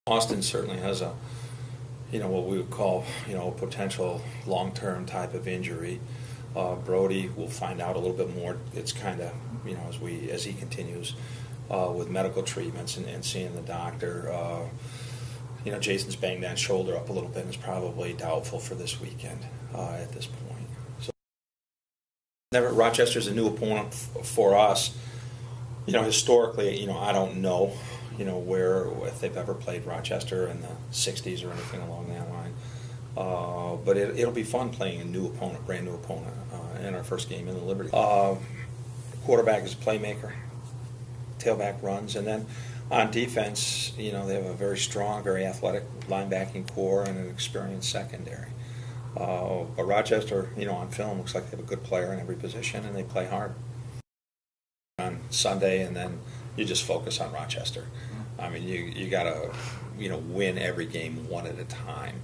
Austin certainly has a, what we would call, a potential long-term type of injury. Brody, we'll find out a little bit more. It's kind of, as he continues with medical treatments and seeing the doctor. Jason's banged that shoulder up a little bit and is probably doubtful for this weekend at this point. So, Rochester's a new opponent for us. Historically, I don't know, where, if they've ever played Rochester in the 60s or anything along that line. But it'll be fun playing a new opponent, brand new opponent, in our first game in the Liberty. Quarterback is a playmaker, tailback runs, and then on defense, they have a very strong, very athletic linebacking core and an experienced secondary. But Rochester, on film, looks like they have a good player in every position, and they play hard. On Sunday, and then you just focus on Rochester. I mean, you got to, win every game one at a time.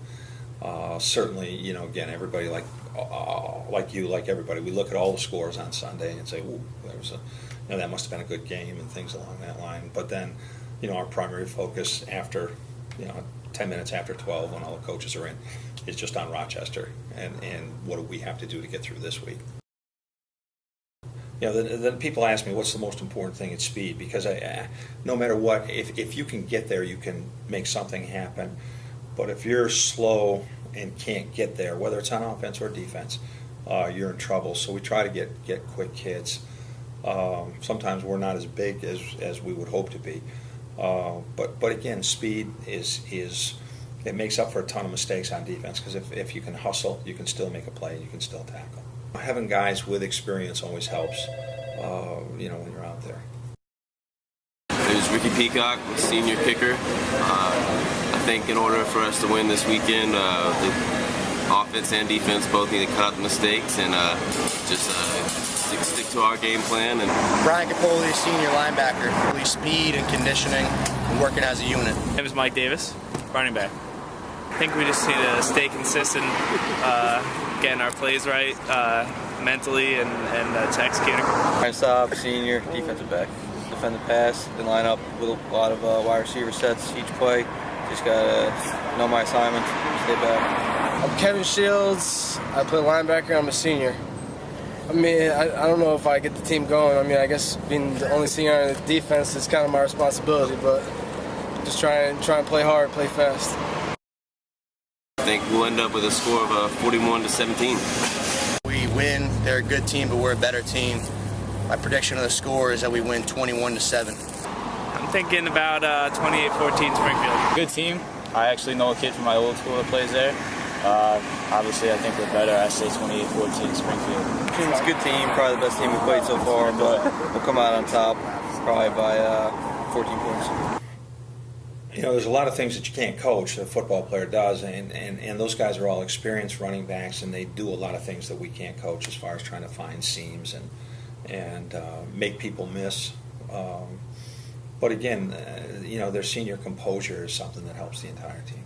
Certainly, again, everybody like you, like everybody, we look at all the scores on Sunday and say, "Ooh, there was that must have been a good game," and things along that line. But then, our primary focus after, 10 minutes after 12, when all the coaches are in, is just on Rochester and what do we have to do to get through this week. Then people ask me, what's the most important thing at speed? Because no matter what, if you can get there, you can make something happen. But if you're slow and can't get there, whether it's on offense or defense, you're in trouble. So we try to get quick hits. Sometimes we're not as big as we would hope to be. But again, speed it makes up for a ton of mistakes on defense, because if you can hustle, you can still make a play, you can still tackle. Having guys with experience always helps, when you're out there. There's Ricky Peacock, senior kicker. I think in order for us to win this weekend, the offense and defense both need to cut out the mistakes and just stick to our game plan. And Brian Capoli, senior linebacker, really speed and conditioning and working as a unit. My name is Mike Davis, running back. I think we just need to stay consistent, getting our plays right mentally and executing. Ryan Staub, senior defensive back. Defend the pass, then line up with a lot of wide receiver sets each play. Just gotta know my assignment, stay back. I'm Kevin Shields. I play linebacker. I'm a senior. I mean, I don't know if I get the team going. I mean, I guess being the only senior on the defense is kind of my responsibility, but just try and play hard, play fast. I think we'll end up with a score of 41-17. We win. They're a good team, but we're a better team. My prediction of the score is that we win 21-7. I'm thinking about 28-14 Springfield. Good team. I actually know a kid from my old school that plays there. Obviously, I think we're better. I say 28-14 Springfield. It's a good team, probably the best team we've played so far, but we'll come out on top probably by 14 points. There's a lot of things that you can't coach, that a football player does, and those guys are all experienced running backs, and they do a lot of things that we can't coach as far as trying to find seams and make people miss. But again, their senior composure is something that helps the entire team.